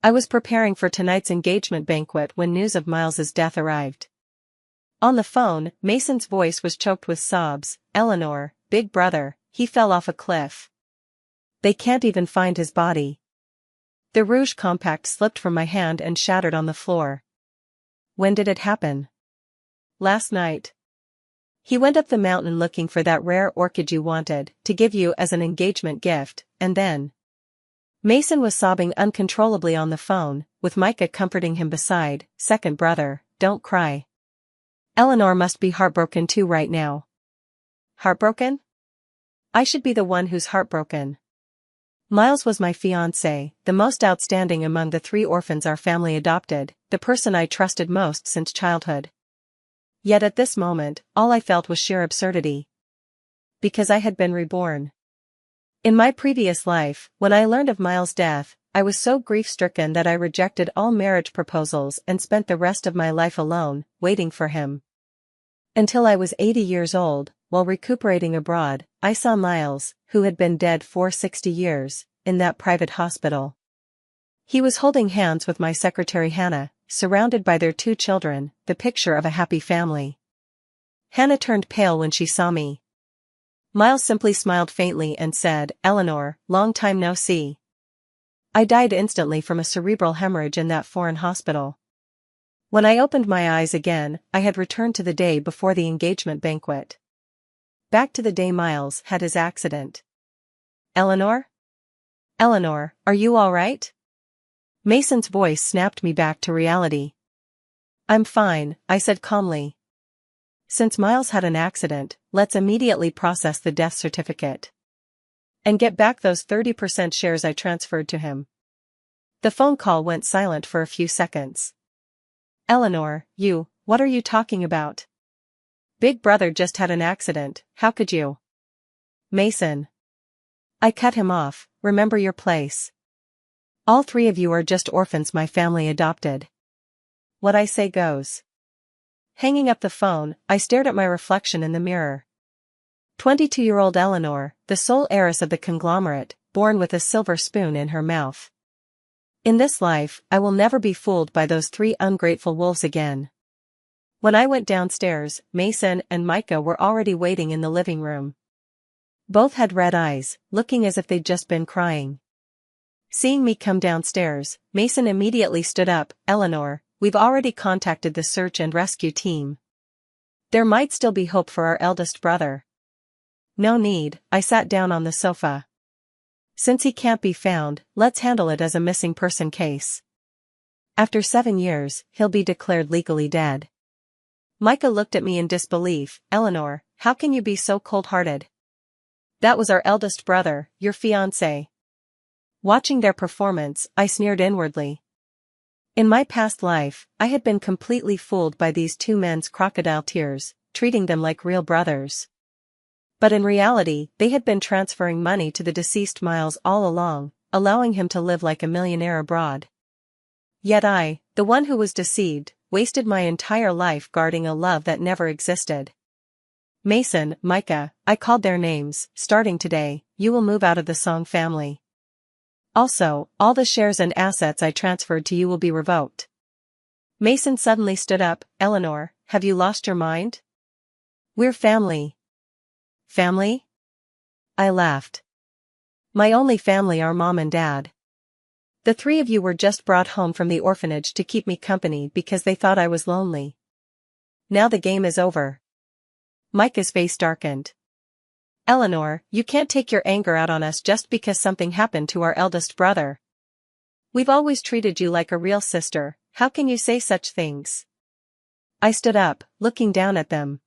I was preparing for tonight's engagement banquet when news of Miles's death arrived. On the phone, Mason's voice was choked with sobs. "Eleanor, big brother, he fell off a cliff. They can't even find his body." The Rouge compact slipped from my hand and shattered on the floor. "When did it happen?" "Last night. He went up the mountain looking for that rare orchid you wanted to give you as an engagement gift, and then..." Mason was sobbing uncontrollably on the phone, with Micah comforting him beside. "Second brother, don't cry. Eleanor must be heartbroken too right now." "Heartbroken? I should be the one who's heartbroken. Miles was my fiancé, the most outstanding among the 3 orphans our family adopted, the person I trusted most since childhood. Yet at this moment, all I felt was sheer absurdity. Because I had been reborn. In my previous life, when I learned of Miles' death, I was so grief-stricken that I rejected all marriage proposals and spent the rest of my life alone, waiting for him. Until I was 80 years old, while recuperating abroad, I saw Miles, who had been dead for 60 years, in that private hospital. He was holding hands with my secretary Hannah, surrounded by their 2 children, the picture of a happy family. Hannah turned pale when she saw me. Miles simply smiled faintly and said, "Eleanor, long time no see." I died instantly from a cerebral hemorrhage in that foreign hospital. When I opened my eyes again, I had returned to the day before the engagement banquet. Back to the day Miles had his accident. "Eleanor? Eleanor, are you all right?" Mason's voice snapped me back to reality. "I'm fine," I said calmly. "Since Miles had an accident, let's immediately process the death certificate. And get back those 30% shares I transferred to him." The phone call went silent for a few seconds. "Eleanor, what are you talking about? Big brother just had an accident, how could you?" "Mason." I cut him off. "Remember your place. All 3 of you are just orphans my family adopted. What I say goes." Hanging up the phone, I stared at my reflection in the mirror. 22-year-old Eleanor, the sole heiress of the conglomerate, born with a silver spoon in her mouth. In this life, I will never be fooled by those 3 ungrateful wolves again. When I went downstairs, Mason and Micah were already waiting in the living room. Both had red eyes, looking as if they'd just been crying. Seeing me come downstairs, Mason immediately stood up. "Eleanor, we've already contacted the search and rescue team. There might still be hope for our eldest brother." "No need," I sat down on the sofa. "Since he can't be found, let's handle it as a missing person case. After 7 years, he'll be declared legally dead." Micah looked at me in disbelief. "Eleanor, how can you be so cold-hearted? That was our eldest brother, your fiancé." Watching their performance, I sneered inwardly. In my past life, I had been completely fooled by these 2 men's crocodile tears, treating them like real brothers. But in reality, they had been transferring money to the deceased Miles all along, allowing him to live like a millionaire abroad. Yet I, the one who was deceived, wasted my entire life guarding a love that never existed. "Mason, Micah," I called their names, "starting today, you will move out of the Song family. Also, all the shares and assets I transferred to you will be revoked." Mason suddenly stood up. "Eleanor, have you lost your mind? We're family." "Family?" I laughed. "My only family are Mom and Dad. The 3 of you were just brought home from the orphanage to keep me company because they thought I was lonely. Now the game is over." Micah's face darkened. "Eleanor, you can't take your anger out on us just because something happened to our eldest brother. We've always treated you like a real sister, how can you say such things?" I stood up, looking down at them.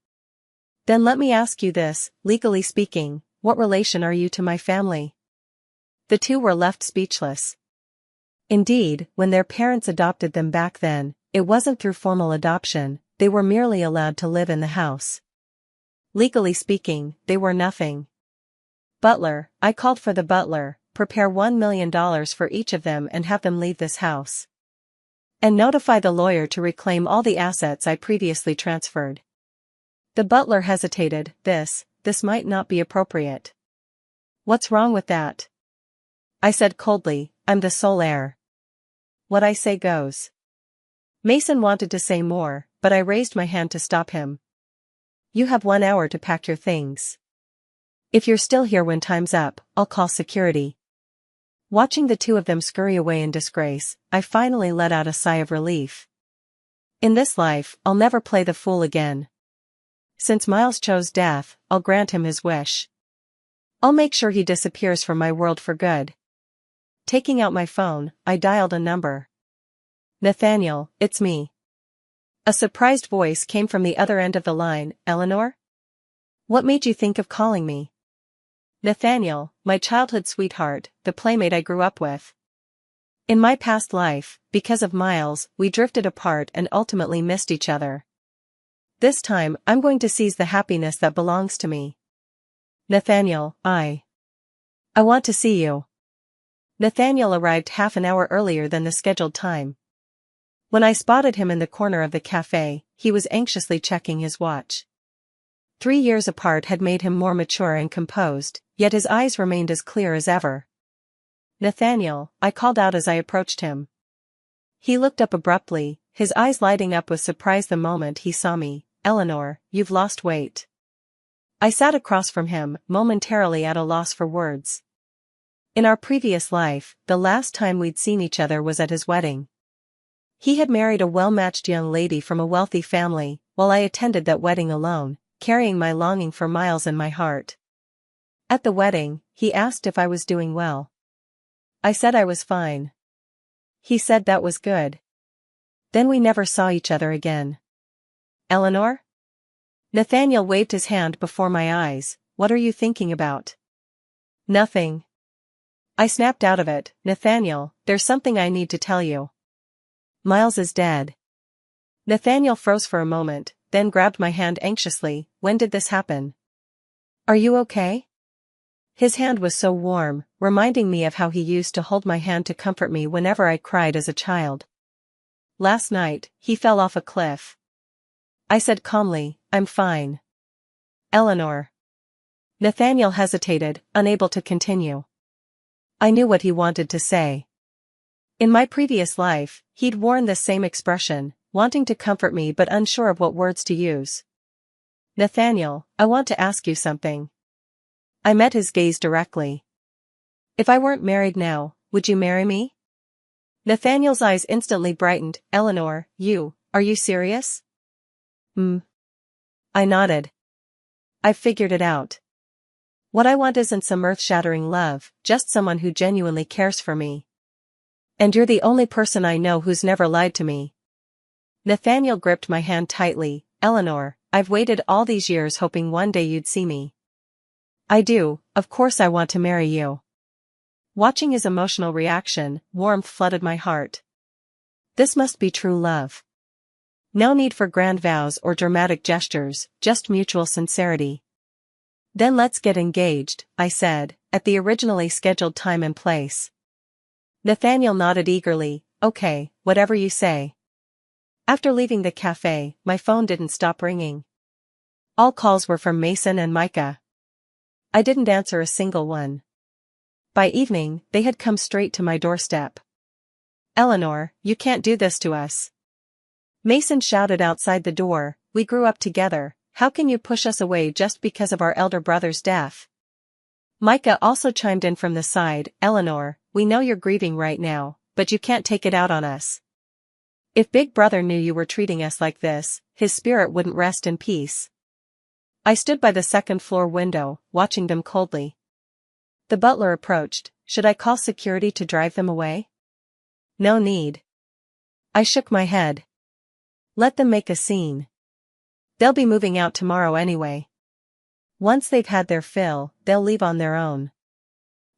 "Then let me ask you this, legally speaking, what relation are you to my family?" The 2 were left speechless. Indeed, when their parents adopted them back then, it wasn't through formal adoption, they were merely allowed to live in the house. Legally speaking, they were nothing. "Butler," I called for the butler, "prepare $1 million for each of them and have them leave this house. And notify the lawyer to reclaim all the assets I previously transferred." The butler hesitated. This might not be appropriate." "What's wrong with that?" I said coldly, "I'm the sole heir." What I say goes. Mason wanted to say more, but I raised my hand to stop him. You have 1 hour to pack your things. If you're still here when time's up, I'll call security. Watching the two of them scurry away in disgrace, I finally let out a sigh of relief. In this life, I'll never play the fool again. Since Miles chose death, I'll grant him his wish. I'll make sure he disappears from my world for good. Taking out my phone, I dialed a number. Nathaniel, it's me. A surprised voice came from the other end of the line. Eleanor? What made you think of calling me? Nathaniel, my childhood sweetheart, the playmate I grew up with. In my past life, because of Miles, we drifted apart and ultimately missed each other. This time, I'm going to seize the happiness that belongs to me. Nathaniel, I want to see you. Nathaniel arrived half an hour earlier than the scheduled time. When I spotted him in the corner of the cafe, he was anxiously checking his watch. 3 years apart had made him more mature and composed, yet his eyes remained as clear as ever. Nathaniel, I called out as I approached him. He looked up abruptly, his eyes lighting up with surprise the moment he saw me. Eleanor, you've lost weight. I sat across from him, momentarily at a loss for words. In our previous life, the last time we'd seen each other was at his wedding. He had married a well-matched young lady from a wealthy family, while I attended that wedding alone, carrying my longing for Miles in my heart. At the wedding, he asked if I was doing well. I said I was fine. He said that was good. Then we never saw each other again. Eleanor? Nathaniel waved his hand before my eyes. What are you thinking about? Nothing. I snapped out of it. Nathaniel, there's something I need to tell you. Miles is dead. Nathaniel froze for a moment, then grabbed my hand anxiously. When did this happen? Are you okay? His hand was so warm, reminding me of how he used to hold my hand to comfort me whenever I cried as a child. Last night, he fell off a cliff. I said calmly, I'm fine. Eleanor. Nathaniel hesitated, unable to continue. I knew what he wanted to say. In my previous life, he'd worn this same expression, wanting to comfort me but unsure of what words to use. Nathaniel, I want to ask you something. I met his gaze directly. If I weren't married now, would you marry me? Nathaniel's eyes instantly brightened. Eleanor, are you serious? I nodded. I've figured it out. What I want isn't some earth-shattering love, just someone who genuinely cares for me. And you're the only person I know who's never lied to me. Nathaniel gripped my hand tightly. Eleanor, I've waited all these years hoping one day you'd see me. I do, of course I want to marry you. Watching his emotional reaction, warmth flooded my heart. This must be true love. No need for grand vows or dramatic gestures, just mutual sincerity. Then let's get engaged, I said, at the originally scheduled time and place. Nathaniel nodded eagerly. Okay, whatever you say. After leaving the cafe, my phone didn't stop ringing. All calls were from Mason and Micah. I didn't answer a single one. By evening, they had come straight to my doorstep. Eleanor, you can't do this to us. Mason shouted outside the door, we grew up together, how can you push us away just because of our elder brother's death? Micah also chimed in from the side. Eleanor, we know you're grieving right now, but you can't take it out on us. If Big Brother knew you were treating us like this, his spirit wouldn't rest in peace. I stood by the second-floor window, watching them coldly. The butler approached. Should I call security to drive them away? No need. I shook my head. Let them make a scene. They'll be moving out tomorrow anyway. Once they've had their fill, they'll leave on their own.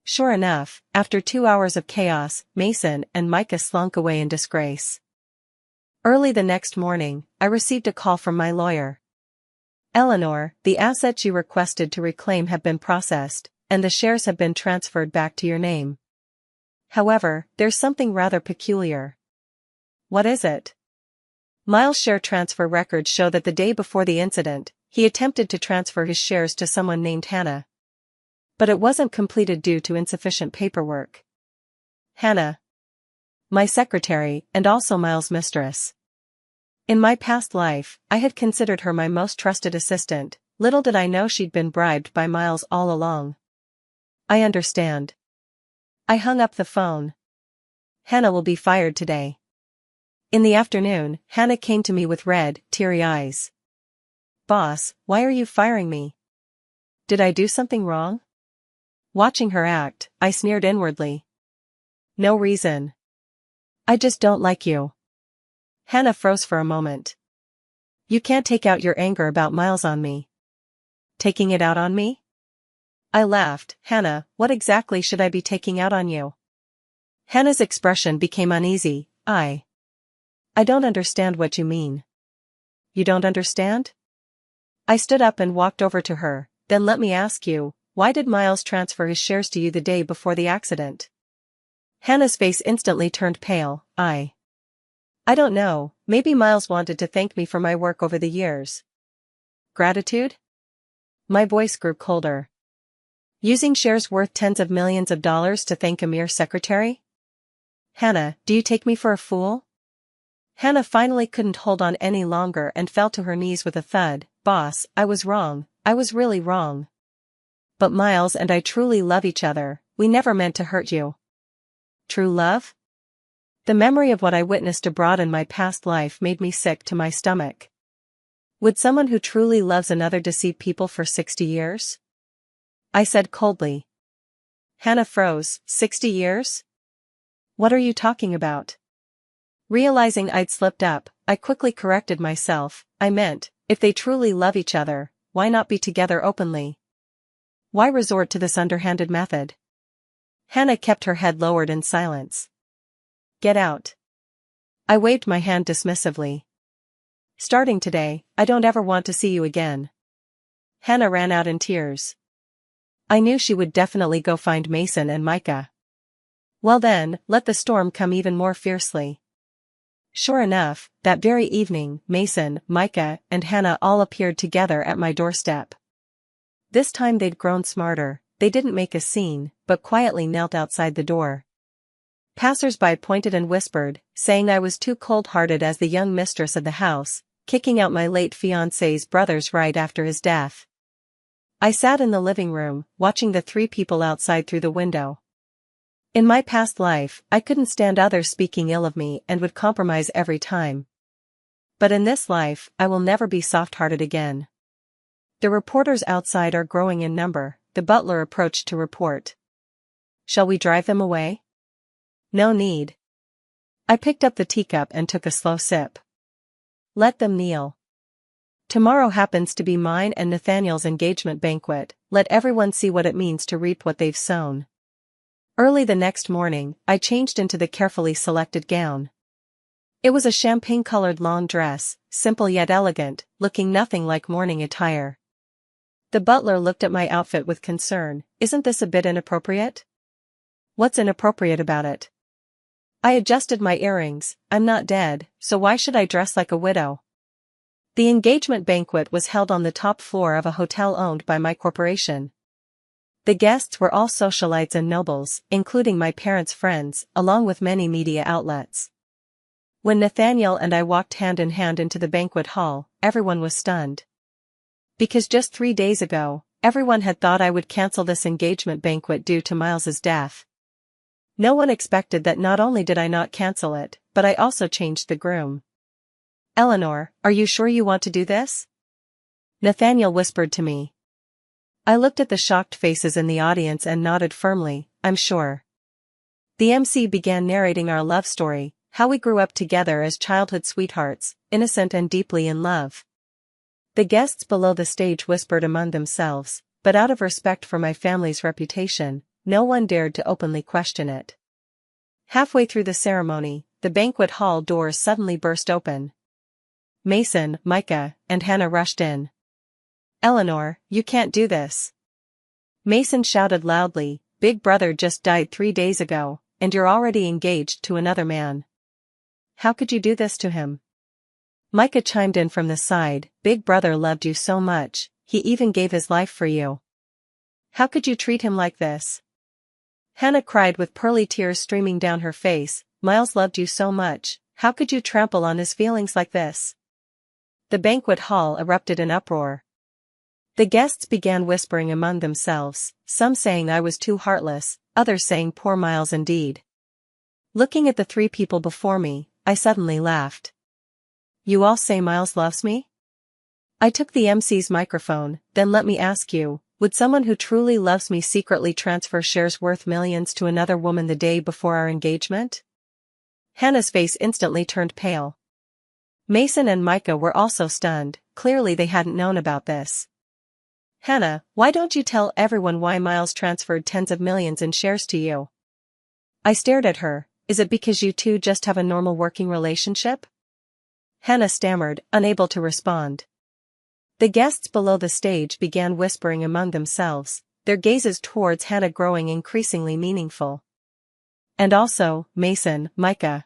Sure enough, after 2 hours of chaos, Mason and Micah slunk away in disgrace. Early the next morning, I received a call from my lawyer. Eleanor, the assets you requested to reclaim have been processed, and the shares have been transferred back to your name. However, there's something rather peculiar. What is it? Miles' share transfer records show that the day before the incident, he attempted to transfer his shares to someone named Hannah. But it wasn't completed due to insufficient paperwork. Hannah. my secretary, and also Miles' mistress. In my past life, I had considered her my most trusted assistant. Little did I know she'd been bribed by Miles all along. I understand. I hung up the phone. Hannah will be fired today. In the afternoon, Hannah came to me with red, teary eyes. Boss, why are you firing me? Did I do something wrong? Watching her act, I sneered inwardly. No reason. I just don't like you. Hannah froze for a moment. You can't take out your anger about Miles on me. Taking it out on me? I laughed. Hannah, what exactly should I be taking out on you? Hannah's expression became uneasy. I don't understand what you mean. You don't understand? I stood up and walked over to her. Then let me ask you, why did Miles transfer his shares to you the day before the accident? Hannah's face instantly turned pale. I don't know, maybe Miles wanted to thank me for my work over the years. Gratitude? My voice grew colder. Using shares worth tens of millions of dollars to thank a mere secretary? Hannah, do you take me for a fool? Hannah finally couldn't hold on any longer and fell to her knees with a thud. Boss, I was wrong, I was really wrong. But Miles and I truly love each other, we never meant to hurt you. True love? The memory of what I witnessed abroad in my past life made me sick to my stomach. Would someone who truly loves another deceive people for 60 years? I said coldly. Hannah froze. 60 years? What are you talking about? Realizing I'd slipped up, I quickly corrected myself. I meant, if they truly love each other, why not be together openly? Why resort to this underhanded method? Hannah kept her head lowered in silence. Get out. I waved my hand dismissively. Starting today, I don't ever want to see you again. Hannah ran out in tears. I knew she would definitely go find Mason and Micah. Well then, let the storm come even more fiercely. Sure enough, that very evening, Mason, Micah, and Hannah all appeared together at my doorstep. This time they'd grown smarter. They didn't make a scene, but quietly knelt outside the door. Passers-by pointed and whispered, saying I was too cold-hearted as the young mistress of the house, kicking out my late fiancé's brothers right after his death. I sat in the living room, watching the three people outside through the window. In my past life, I couldn't stand others speaking ill of me and would compromise every time. But in this life, I will never be soft-hearted again. The reporters outside are growing in number. The butler approached to report. Shall we drive them away? No need. I picked up the teacup and took a slow sip. Let them kneel. Tomorrow happens to be mine and Nathaniel's engagement banquet. Let everyone see what it means to reap what they've sown. Early the next morning, I changed into the carefully selected gown. It was a champagne-colored lawn dress, simple yet elegant, looking nothing like morning attire. The butler looked at my outfit with concern. Isn't this a bit inappropriate? What's inappropriate about it? I adjusted my earrings. I'm not dead, so why should I dress like a widow? The engagement banquet was held on the top floor of a hotel owned by my corporation. The guests were all socialites and nobles, including my parents' friends, along with many media outlets. When Nathaniel and I walked hand in hand into the banquet hall, everyone was stunned. Because just 3 days ago, everyone had thought I would cancel this engagement banquet due to Miles's death. No one expected that not only did I not cancel it, but I also changed the groom. Eleanor, are you sure you want to do this? Nathaniel whispered to me. I looked at the shocked faces in the audience and nodded firmly. I'm sure. The MC began narrating our love story, how we grew up together as childhood sweethearts, innocent and deeply in love. The guests below the stage whispered among themselves, but out of respect for my family's reputation, no one dared to openly question it. Halfway through the ceremony, the banquet hall doors suddenly burst open. Mason, Micah, and Hannah rushed in. Eleanor, you can't do this. Mason shouted loudly, Big Brother just died 3 days ago, and you're already engaged to another man. How could you do this to him? Micah chimed in from the side, Big Brother loved you so much, he even gave his life for you. How could you treat him like this? Hannah cried with pearly tears streaming down her face. Miles loved you so much, how could you trample on his feelings like this? The banquet hall erupted in uproar. The guests began whispering among themselves, some saying I was too heartless, others saying poor Miles indeed. Looking at the three people before me, I suddenly laughed. You all say Miles loves me? I took the MC's microphone. Then let me ask you, would someone who truly loves me secretly transfer shares worth millions to another woman the day before our engagement? Hannah's face instantly turned pale. Mason and Micah were also stunned, clearly they hadn't known about this. Hannah, why don't you tell everyone why Miles transferred tens of millions in shares to you? I stared at her. Is it because you two just have a normal working relationship? Hannah stammered, unable to respond. The guests below the stage began whispering among themselves, their gazes towards Hannah growing increasingly meaningful. And also, Mason, Micah.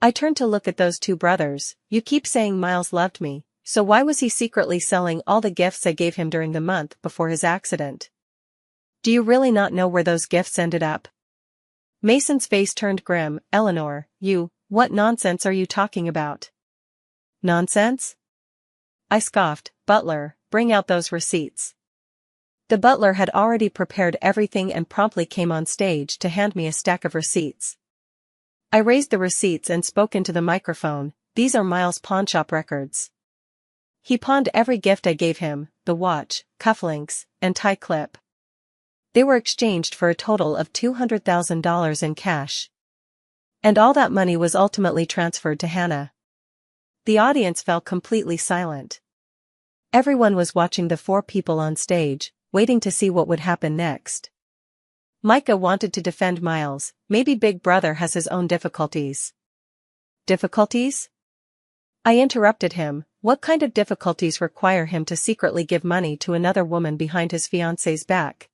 I turned to look at those two brothers. You keep saying Miles loved me, so why was he secretly selling all the gifts I gave him during the month before his accident? Do you really not know where those gifts ended up? Mason's face turned grim. Eleanor, what nonsense are you talking about? Nonsense? I scoffed. Butler, bring out those receipts. The butler had already prepared everything and promptly came on stage to hand me a stack of receipts. I raised the receipts and spoke into the microphone. These are Miles' pawnshop records. He pawned every gift I gave him, the watch, cufflinks, and tie clip. They were exchanged for a total of $200,000 in cash. And all that money was ultimately transferred to Hannah. The audience fell completely silent. Everyone was watching the four people on stage, waiting to see what would happen next. Micah wanted to defend Miles. Maybe Big Brother has his own difficulties. Difficulties? I interrupted him. What kind of difficulties require him to secretly give money to another woman behind his fiancé's back?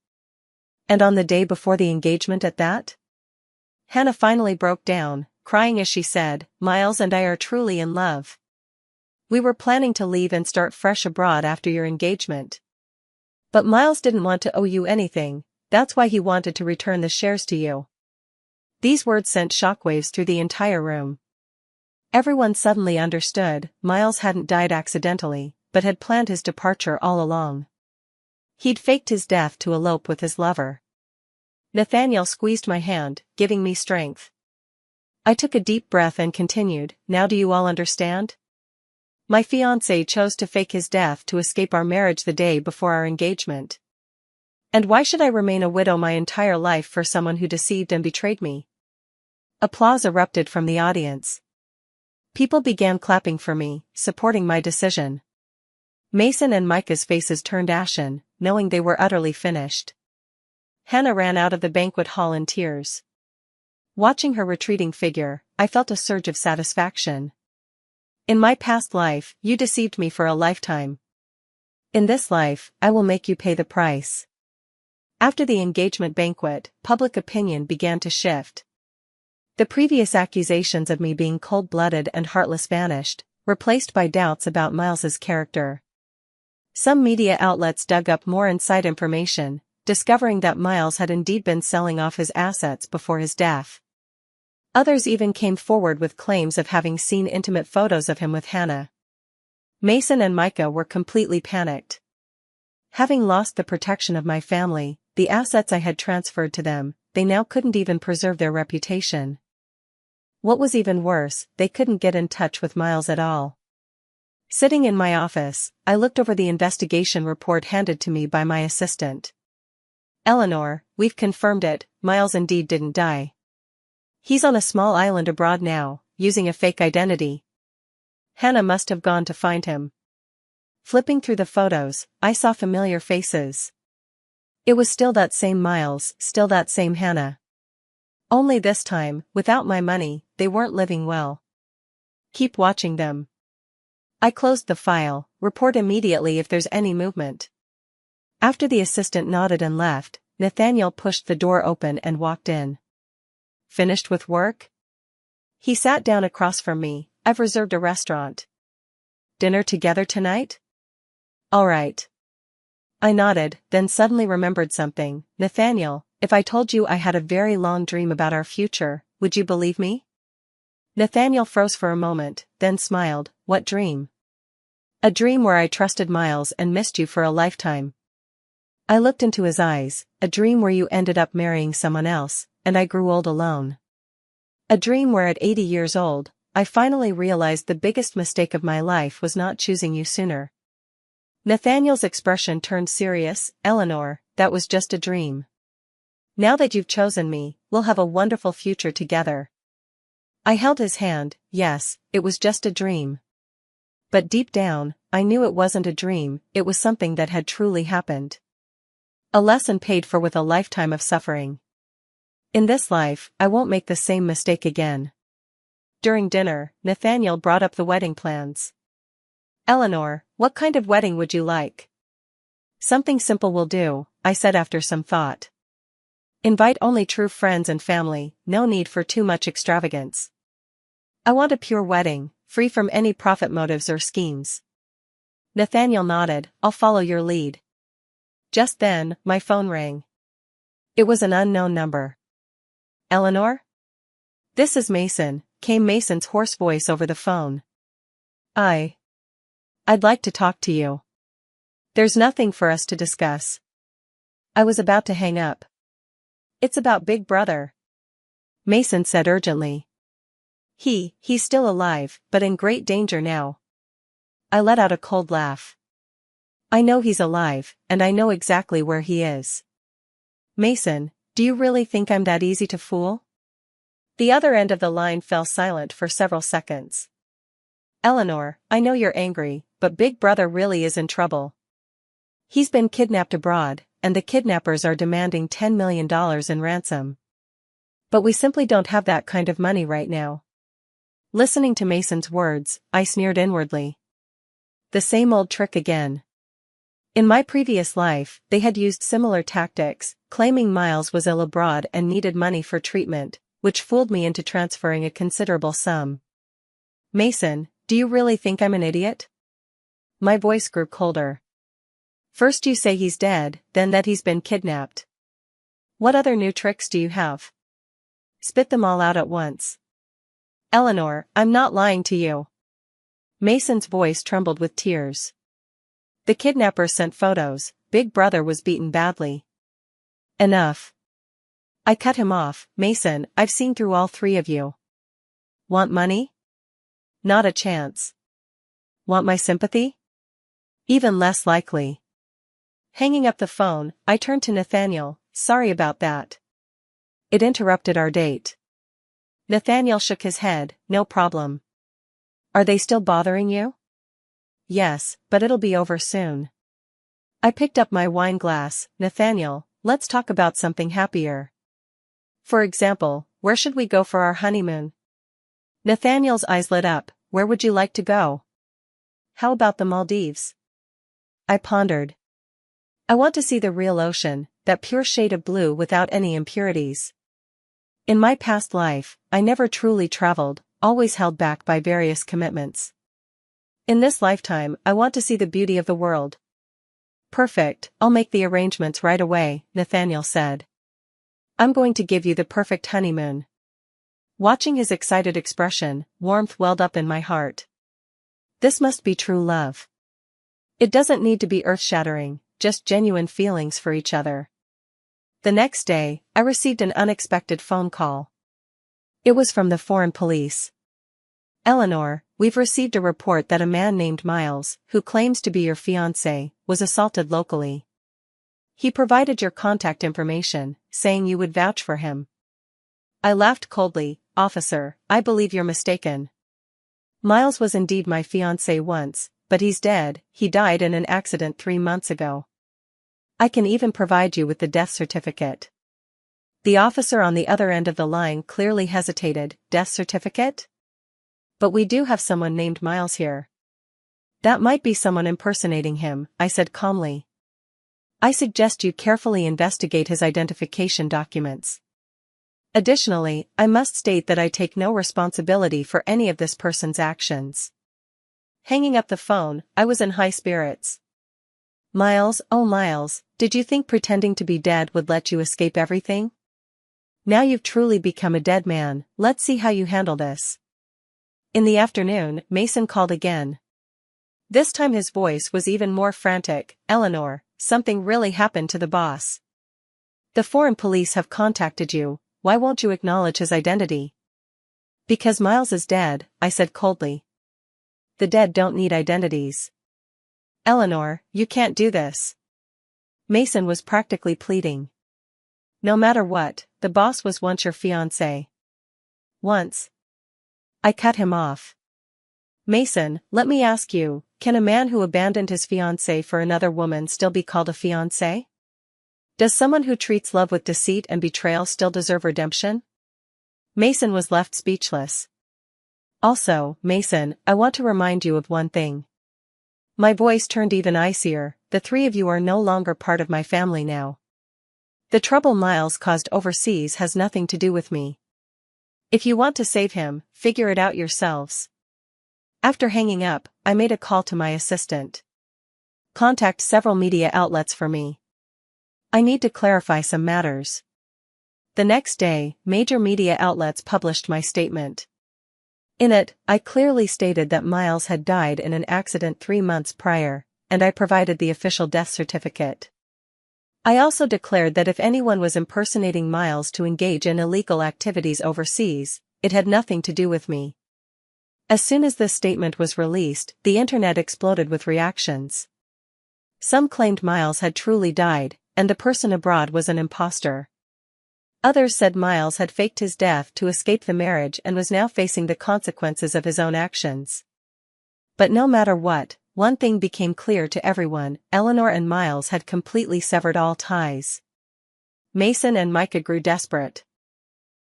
And on the day before the engagement at that? Hannah finally broke down, crying as she said, Miles and I are truly in love. We were planning to leave and start fresh abroad after your engagement. But Miles didn't want to owe you anything, that's why he wanted to return the shares to you. These words sent shockwaves through the entire room. Everyone suddenly understood, Miles hadn't died accidentally, but had planned his departure all along. He'd faked his death to elope with his lover. Nathaniel squeezed my hand, giving me strength. I took a deep breath and continued, now do you all understand? My fiancé chose to fake his death to escape our marriage the day before our engagement. And why should I remain a widow my entire life for someone who deceived and betrayed me? Applause erupted from the audience. People began clapping for me, supporting my decision. Mason and Micah's faces turned ashen, knowing they were utterly finished. Hannah ran out of the banquet hall in tears. Watching her retreating figure, I felt a surge of satisfaction. In my past life, you deceived me for a lifetime. In this life, I will make you pay the price. After the engagement banquet, public opinion began to shift. The previous accusations of me being cold-blooded and heartless vanished, replaced by doubts about Miles's character. Some media outlets dug up more inside information, discovering that Miles had indeed been selling off his assets before his death. Others even came forward with claims of having seen intimate photos of him with Hannah. Mason and Micah were completely panicked. Having lost the protection of my family, the assets I had transferred to them, they now couldn't even preserve their reputation. What was even worse, they couldn't get in touch with Miles at all. Sitting in my office, I looked over the investigation report handed to me by my assistant. Eleanor, we've confirmed it, Miles indeed didn't die. He's on a small island abroad now, using a fake identity. Hannah must have gone to find him. Flipping through the photos, I saw familiar faces. It was still that same Miles, still that same Hannah. Only this time, without my money, they weren't living well. Keep watching them. I closed the file, report immediately if there's any movement. After the assistant nodded and left, Nathaniel pushed the door open and walked in. Finished with work? He sat down across from me. I've reserved a restaurant. Dinner together tonight? All right. I nodded, then suddenly remembered something. Nathaniel, if I told you I had a very long dream about our future, would you believe me? Nathaniel froze for a moment, then smiled. What dream? A dream where I trusted Miles and missed you for a lifetime. I looked into his eyes. A dream where you ended up marrying someone else, and I grew old alone. A dream where at 80 years old, I finally realized the biggest mistake of my life was not choosing you sooner. Nathaniel's expression turned serious. Eleanor, that was just a dream. Now that you've chosen me, we'll have a wonderful future together. I held his hand. Yes, it was just a dream. But deep down, I knew it wasn't a dream, it was something that had truly happened. A lesson paid for with a lifetime of suffering. In this life, I won't make the same mistake again. During dinner, Nathaniel brought up the wedding plans. Eleanor, what kind of wedding would you like? Something simple will do, I said after some thought. Invite only true friends and family, no need for too much extravagance. I want a pure wedding, free from any profit motives or schemes. Nathaniel nodded. I'll follow your lead. Just then, my phone rang. It was an unknown number. Eleanor? This is Mason, came Mason's hoarse voice over the phone. I'd like to talk to you. There's nothing for us to discuss. I was about to hang up. It's about Big Brother. Mason said urgently. He's still alive, but in great danger now. I let out a cold laugh. I know he's alive, and I know exactly where he is. Mason, do you really think I'm that easy to fool? The other end of the line fell silent for several seconds. Eleanor, I know you're angry, but Big Brother really is in trouble. He's been kidnapped abroad, and the kidnappers are demanding $10 million in ransom. But we simply don't have that kind of money right now. Listening to Mason's words, I sneered inwardly. The same old trick again. In my previous life, they had used similar tactics, claiming Miles was ill abroad and needed money for treatment, which fooled me into transferring a considerable sum. Mason, do you really think I'm an idiot? My voice grew colder. First you say he's dead, then that he's been kidnapped. What other new tricks do you have? Spit them all out at once. Eleanor, I'm not lying to you. Mason's voice trembled with tears. The kidnappers sent photos. Big Brother was beaten badly. Enough. I cut him off. Mason, I've seen through all three of you. Want money? Not a chance. Want my sympathy? Even less likely. Hanging up the phone, I turned to Nathaniel. Sorry about that. It interrupted our date. Nathaniel shook his head. No problem. Are they still bothering you? Yes, but it'll be over soon. I picked up my wine glass. Nathaniel, let's talk about something happier. For example, where should we go for our honeymoon? Nathaniel's eyes lit up. Where would you like to go? How about the Maldives? I pondered. I want to see the real ocean, that pure shade of blue without any impurities. In my past life, I never truly traveled, always held back by various commitments. In this lifetime, I want to see the beauty of the world. Perfect, I'll make the arrangements right away, Nathaniel said. I'm going to give you the perfect honeymoon. Watching his excited expression, warmth welled up in my heart. This must be true love. It doesn't need to be earth-shattering, just genuine feelings for each other. The next day, I received an unexpected phone call. It was from the foreign police. Eleanor, we've received a report that a man named Miles, who claims to be your fiancé, was assaulted locally. He provided your contact information, saying you would vouch for him. I laughed coldly. Officer, I believe you're mistaken. Miles was indeed my fiancé once, but he's dead. He died in an accident 3 months ago. I can even provide you with the death certificate. The officer on the other end of the line clearly hesitated. Death certificate? But we do have someone named Miles here. That might be someone impersonating him, I said calmly. I suggest you carefully investigate his identification documents. Additionally, I must state that I take no responsibility for any of this person's actions. Hanging up the phone, I was in high spirits. Miles, oh Miles, did you think pretending to be dead would let you escape everything? Now you've truly become a dead man, let's see how you handle this. In the afternoon, Mason called again. This time his voice was even more frantic. Eleanor, something really happened to the boss. The foreign police have contacted you, why won't you acknowledge his identity? Because Miles is dead, I said coldly. The dead don't need identities. Eleanor, you can't do this. Mason was practically pleading. No matter what, the boss was once your fiancé. Once. I cut him off. Mason, let me ask you, can a man who abandoned his fiancée for another woman still be called a fiancé? Does someone who treats love with deceit and betrayal still deserve redemption? Mason was left speechless. Also, Mason, I want to remind you of one thing. My voice turned even icier, the three of you are no longer part of my family now. The trouble Miles caused overseas has nothing to do with me. If you want to save him, figure it out yourselves. After hanging up, I made a call to my assistant. Contact several media outlets for me. I need to clarify some matters. The next day, major media outlets published my statement. In it, I clearly stated that Miles had died in an accident 3 months prior, and I provided the official death certificate. I also declared that if anyone was impersonating Miles to engage in illegal activities overseas, it had nothing to do with me. As soon as this statement was released, the internet exploded with reactions. Some claimed Miles had truly died, and the person abroad was an imposter. Others said Miles had faked his death to escape the marriage and was now facing the consequences of his own actions. But no matter what, one thing became clear to everyone: Eleanor and Miles had completely severed all ties. Mason and Micah grew desperate.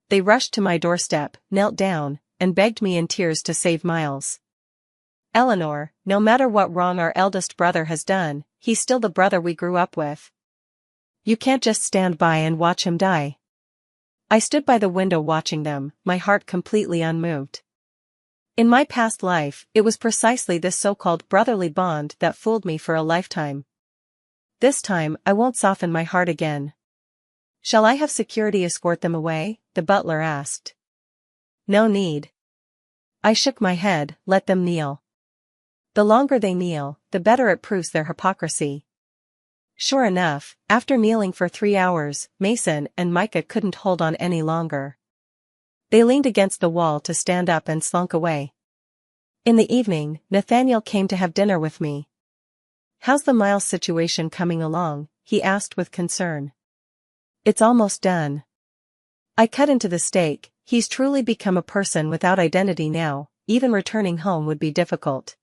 They rushed to my doorstep, knelt down, and begged me in tears to save Miles. Eleanor, no matter what wrong our eldest brother has done, he's still the brother we grew up with. You can't just stand by and watch him die. I stood by the window watching them, my heart completely unmoved. In my past life, it was precisely this so-called brotherly bond that fooled me for a lifetime. This time, I won't soften my heart again. Shall I have security escort them away? The butler asked. No need. I shook my head, let them kneel. The longer they kneel, the better it proves their hypocrisy. Sure enough, after kneeling for 3 hours, Mason and Micah couldn't hold on any longer. They leaned against the wall to stand up and slunk away. In the evening, Nathaniel came to have dinner with me. How's the Miles situation coming along? He asked with concern. It's almost done. I cut into the steak. He's truly become a person without identity now, even returning home would be difficult.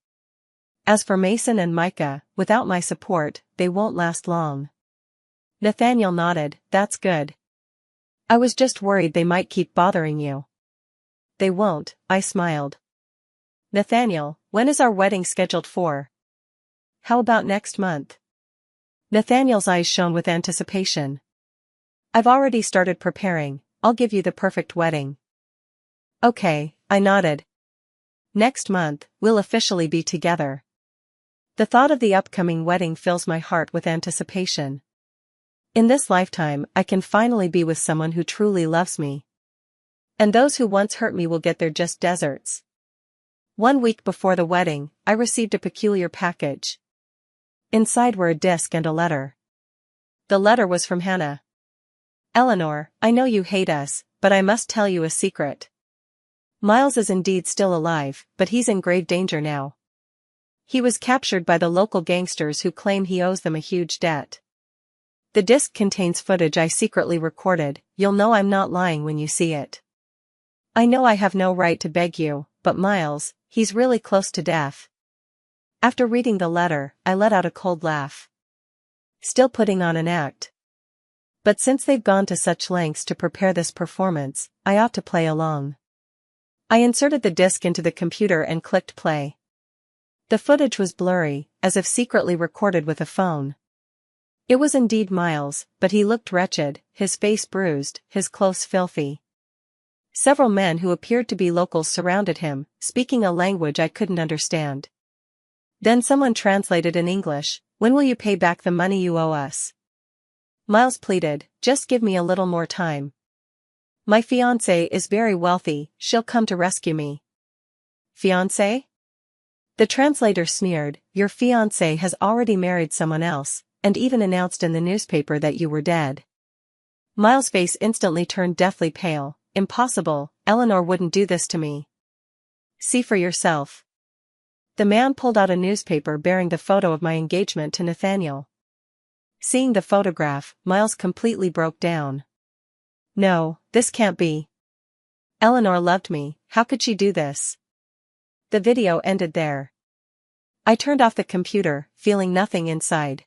As for Mason and Micah, without my support, they won't last long. Nathaniel nodded, that's good. I was just worried they might keep bothering you. They won't, I smiled. Nathaniel, when is our wedding scheduled for? How about next month? Nathaniel's eyes shone with anticipation. I've already started preparing, I'll give you the perfect wedding. Okay, I nodded. Next month, we'll officially be together. The thought of the upcoming wedding fills my heart with anticipation. In this lifetime, I can finally be with someone who truly loves me. And those who once hurt me will get their just deserts. 1 week before the wedding, I received a peculiar package. Inside were a disc and a letter. The letter was from Hannah. Eleanor, I know you hate us, but I must tell you a secret. Miles is indeed still alive, but he's in grave danger now. He was captured by the local gangsters who claim he owes them a huge debt. The disc contains footage I secretly recorded, you'll know I'm not lying when you see it. I know I have no right to beg you, but Miles, he's really close to death. After reading the letter, I let out a cold laugh. Still putting on an act. But since they've gone to such lengths to prepare this performance, I ought to play along. I inserted the disc into the computer and clicked play. The footage was blurry, as if secretly recorded with a phone. It was indeed Miles, but he looked wretched, his face bruised, his clothes filthy. Several men who appeared to be locals surrounded him, speaking a language I couldn't understand. Then someone translated in English, "When will you pay back the money you owe us?" Miles pleaded, "Just give me a little more time." My fiancé is very wealthy, she'll come to rescue me. Fiancé? The translator sneered, your fiancé has already married someone else, and even announced in the newspaper that you were dead. Miles' face instantly turned deathly pale. Impossible, Eleanor wouldn't do this to me. See for yourself. The man pulled out a newspaper bearing the photo of my engagement to Nathaniel. Seeing the photograph, Miles completely broke down. No, this can't be. Eleanor loved me, how could she do this? The video ended there. I turned off the computer, feeling nothing inside.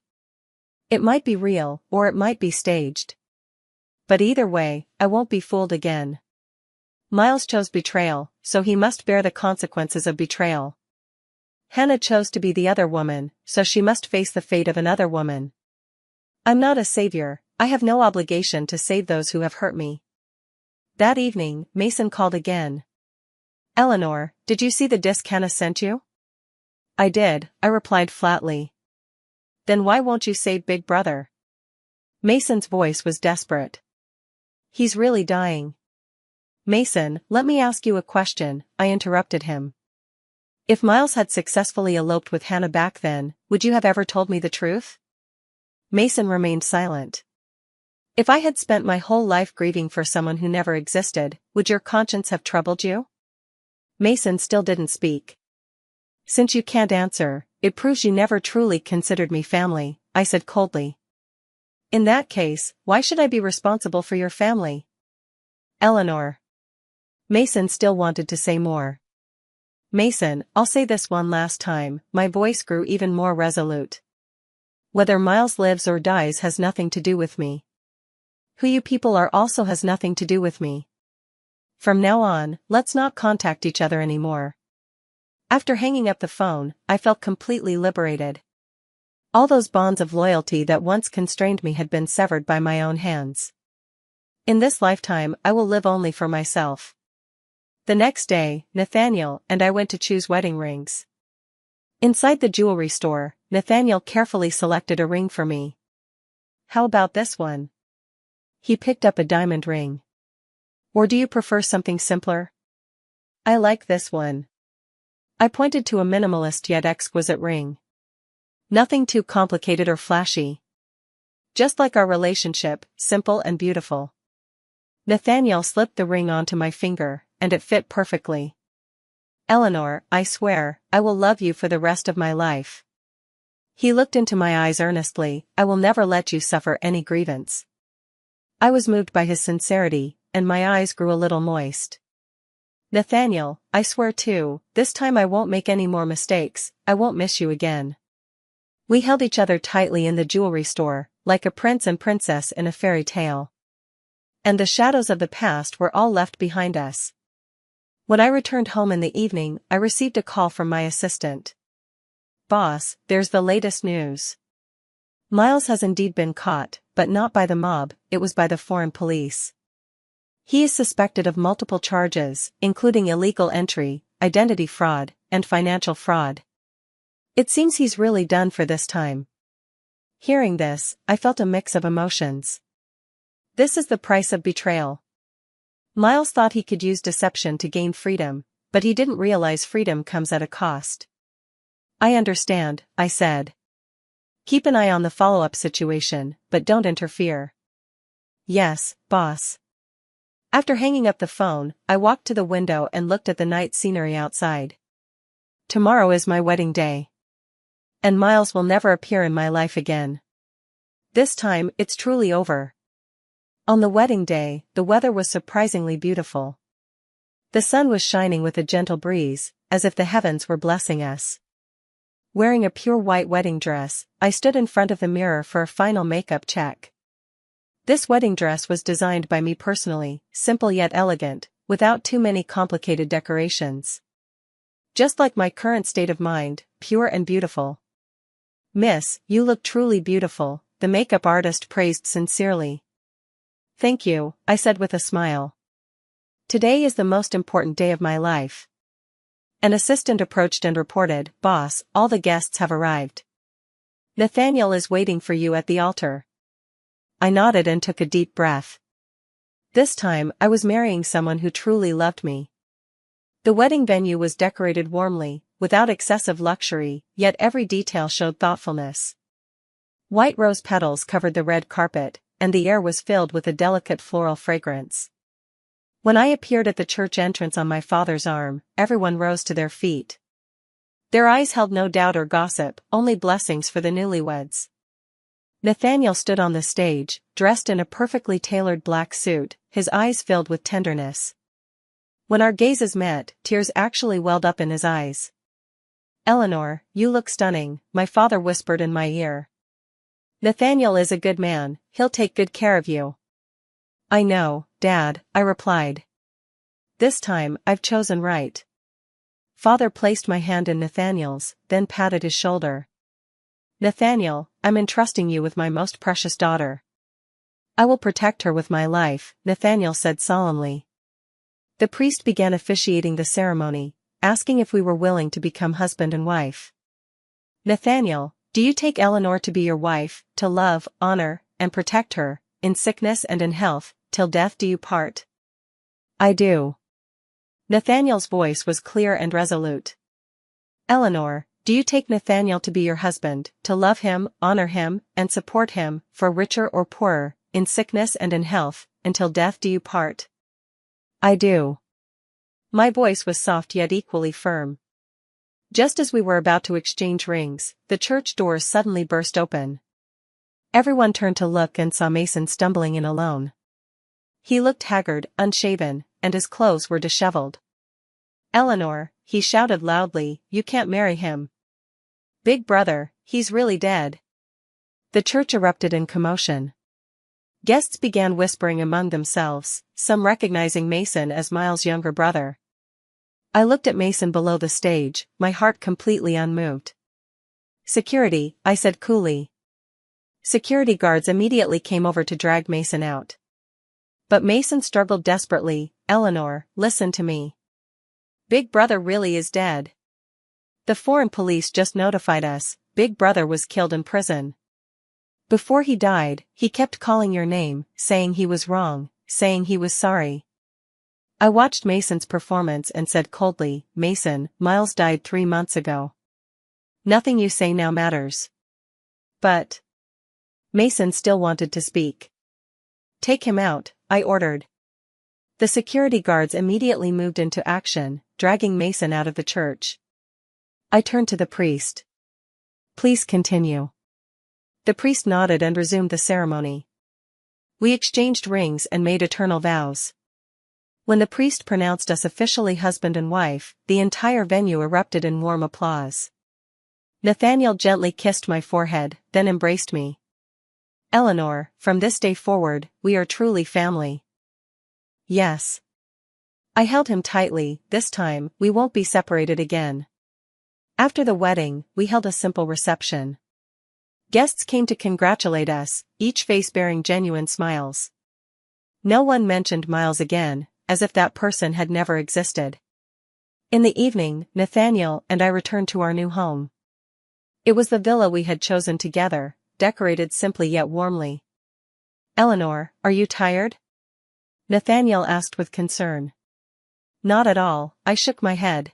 It might be real, or it might be staged. But either way, I won't be fooled again. Miles chose betrayal, so he must bear the consequences of betrayal. Hannah chose to be the other woman, so she must face the fate of another woman. I'm not a savior, I have no obligation to save those who have hurt me. That evening, Mason called again. Eleanor, did you see the disc Hannah sent you? I did, I replied flatly. Then why won't you save Big Brother? Mason's voice was desperate. He's really dying. Mason, let me ask you a question, I interrupted him. If Miles had successfully eloped with Hannah back then, would you have ever told me the truth? Mason remained silent. If I had spent my whole life grieving for someone who never existed, would your conscience have troubled you? Mason still didn't speak. Since you can't answer, it proves you never truly considered me family, I said coldly. In that case, why should I be responsible for your family? Eleanor. Mason still wanted to say more. Mason, I'll say this one last time, my voice grew even more resolute. Whether Miles lives or dies has nothing to do with me. Who you people are also has nothing to do with me. From now on, let's not contact each other anymore. After hanging up the phone, I felt completely liberated. All those bonds of loyalty that once constrained me had been severed by my own hands. In this lifetime, I will live only for myself. The next day, Nathaniel and I went to choose wedding rings. Inside the jewelry store, Nathaniel carefully selected a ring for me. How about this one? He picked up a diamond ring. Or do you prefer something simpler? I like this one. I pointed to a minimalist yet exquisite ring. Nothing too complicated or flashy. Just like our relationship, simple and beautiful. Nathaniel slipped the ring onto my finger, and it fit perfectly. Eleanor, I swear, I will love you for the rest of my life. He looked into my eyes earnestly, I will never let you suffer any grievance. I was moved by his sincerity, and my eyes grew a little moist. Nathaniel, I swear too, this time I won't make any more mistakes, I won't miss you again. We held each other tightly in the jewelry store, like a prince and princess in a fairy tale. And the shadows of the past were all left behind us. When I returned home in the evening, I received a call from my assistant. Boss, there's the latest news. Miles has indeed been caught, but not by the mob, it was by the foreign police. He is suspected of multiple charges, including illegal entry, identity fraud, and financial fraud. It seems he's really done for this time. Hearing this, I felt a mix of emotions. This is the price of betrayal. Miles thought he could use deception to gain freedom, but he didn't realize freedom comes at a cost. I understand, I said. Keep an eye on the follow-up situation, but don't interfere. Yes, boss. After hanging up the phone, I walked to the window and looked at the night scenery outside. Tomorrow is my wedding day. And Miles will never appear in my life again. This time, it's truly over. On the wedding day, the weather was surprisingly beautiful. The sun was shining with a gentle breeze, as if the heavens were blessing us. Wearing a pure white wedding dress, I stood in front of the mirror for a final makeup check. This wedding dress was designed by me personally, simple yet elegant, without too many complicated decorations. Just like my current state of mind, pure and beautiful. Miss, you look truly beautiful, the makeup artist praised sincerely. Thank you, I said with a smile. Today is the most important day of my life. An assistant approached and reported, Boss, all the guests have arrived. Nathaniel is waiting for you at the altar. I nodded and took a deep breath. This time I was marrying someone who truly loved me. The wedding venue was decorated warmly, without excessive luxury, yet every detail showed thoughtfulness. White rose petals covered the red carpet, and the air was filled with a delicate floral fragrance. When I appeared at the church entrance on my father's arm, everyone rose to their feet. Their eyes held no doubt or gossip, only blessings for the newlyweds. Nathaniel stood on the stage, dressed in a perfectly tailored black suit, his eyes filled with tenderness. When our gazes met, tears actually welled up in his eyes. "Eleanor, you look stunning," my father whispered in my ear. "Nathaniel is a good man, he'll take good care of you." "I know, Dad," I replied. "This time, I've chosen right." Father placed my hand in Nathaniel's, then patted his shoulder. "Nathaniel, I'm entrusting you with my most precious daughter. I will protect her with my life," Nathaniel said solemnly. The priest began officiating the ceremony, asking if we were willing to become husband and wife. "Nathaniel, do you take Eleanor to be your wife, to love, honor, and protect her, in sickness and in health, till death do you part?" "I do." Nathaniel's voice was clear and resolute. "Eleanor, do you take Nathaniel to be your husband, to love him, honor him, and support him, for richer or poorer, in sickness and in health, until death do you part?" "I do." My voice was soft yet equally firm. Just as we were about to exchange rings, the church doors suddenly burst open. Everyone turned to look and saw Mason stumbling in alone. He looked haggard, unshaven, and his clothes were disheveled. "Eleanor," he shouted loudly, "you can't marry him. Big brother, he's really dead." The church erupted in commotion. Guests began whispering among themselves, some recognizing Mason as Miles' younger brother. I looked at Mason below the stage, my heart completely unmoved. "Security," I said coolly. Security guards immediately came over to drag Mason out. But Mason struggled desperately. "Eleanor, listen to me. Big brother really is dead. The foreign police just notified us, Big brother was killed in prison. Before he died, he kept calling your name, saying he was wrong, saying he was sorry." I watched Mason's performance and said coldly, "Mason, Miles died 3 months ago. Nothing you say now matters." "But..." Mason still wanted to speak. "Take him out," I ordered. The security guards immediately moved into action, dragging Mason out of the church. I turned to the priest. "Please continue." The priest nodded and resumed the ceremony. We exchanged rings and made eternal vows. When the priest pronounced us officially husband and wife, the entire venue erupted in warm applause. Nathaniel gently kissed my forehead, then embraced me. "Eleanor, from this day forward, we are truly family." "Yes." I held him tightly. "This time, we won't be separated again." After the wedding, we held a simple reception. Guests came to congratulate us, each face bearing genuine smiles. No one mentioned Miles again, as if that person had never existed. In the evening, Nathaniel and I returned to our new home. It was the villa we had chosen together, decorated simply yet warmly. "Eleanor, are you tired?" Nathaniel asked with concern. "Not at all," I shook my head.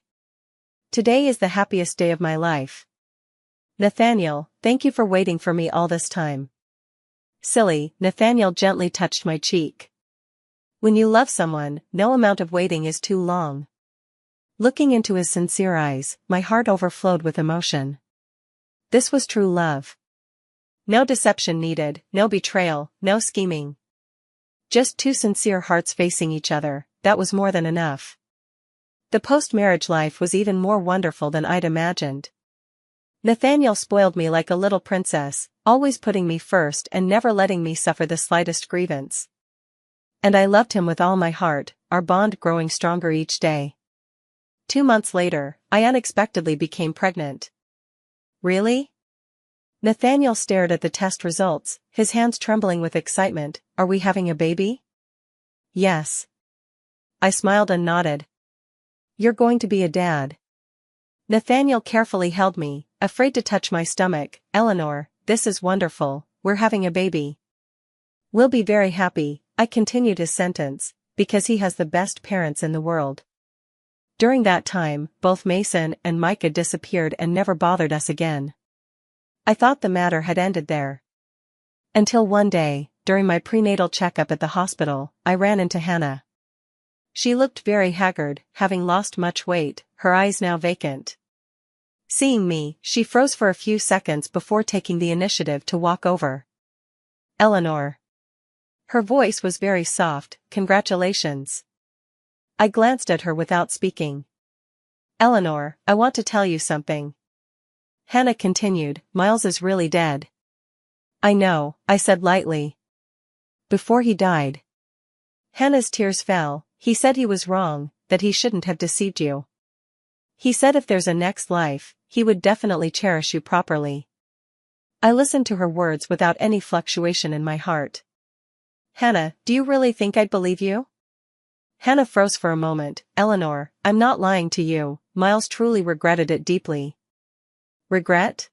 "Today is the happiest day of my life." "Nathaniel, thank you for waiting for me all this time." "Silly," Nathaniel gently touched my cheek. "When you love someone, no amount of waiting is too long." Looking into his sincere eyes, my heart overflowed with emotion. This was true love. No deception needed, no betrayal, no scheming. Just two sincere hearts facing each other, that was more than enough. The post-marriage life was even more wonderful than I'd imagined. Nathaniel spoiled me like a little princess, always putting me first and never letting me suffer the slightest grievance. And I loved him with all my heart, our bond growing stronger each day. 2 months later, I unexpectedly became pregnant. "Really?" Nathaniel stared at the test results, his hands trembling with excitement. "Are we having a baby?" "Yes." I smiled and nodded. "You're going to be a dad." Nathaniel carefully held me, afraid to touch my stomach. "Eleanor, this is wonderful, we're having a baby. We'll be very happy, I continued his sentence, because he has the best parents in the world. During that time, both Mason and Micah disappeared and never bothered us again. I thought the matter had ended there. Until one day, during my prenatal checkup at the hospital, I ran into Hannah. She looked very haggard, having lost much weight, her eyes now vacant. Seeing me, she froze for a few seconds before taking the initiative to walk over. "Eleanor." Her voice was very soft. "Congratulations." I glanced at her without speaking. "Eleanor, I want to tell you something." Hannah continued, "Miles is really dead." "I know," I said lightly. "Before he died." Hannah's tears fell. "He said he was wrong, that he shouldn't have deceived you. He said if there's a next life, he would definitely cherish you properly." I listened to her words without any fluctuation in my heart. "Hannah, do you really think I'd believe you?" Hannah froze for a moment. "Eleanor, I'm not lying to you, Miles truly regretted it deeply." "Regret?"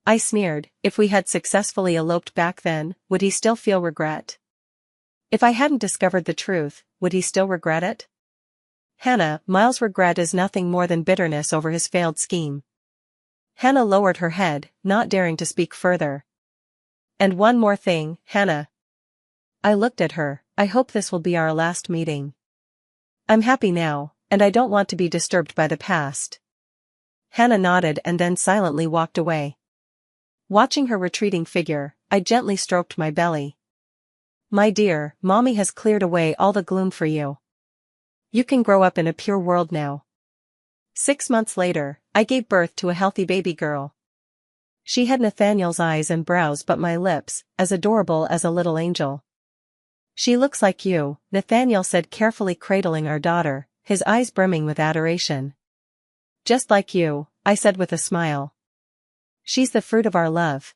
I sneered. "If we had successfully eloped back then, would he still feel regret? If I hadn't discovered the truth, would he still regret it?" "Hannah, Miles' regret is nothing more than bitterness over his failed scheme." Hannah lowered her head, not daring to speak further. "And one more thing, Hannah." I looked at her. "I hope this will be our last meeting. I'm happy now, and I don't want to be disturbed by the past." Hannah nodded and then silently walked away. Watching her retreating figure, I gently stroked my belly. "My dear, Mommy has cleared away all the gloom for you. You can grow up in a pure world now." 6 months later, I gave birth to a healthy baby girl. She had Nathaniel's eyes and brows but my lips, as adorable as a little angel. "She looks like you," Nathaniel said, carefully cradling our daughter, his eyes brimming with adoration. "Just like you," I said with a smile. "She's the fruit of our love."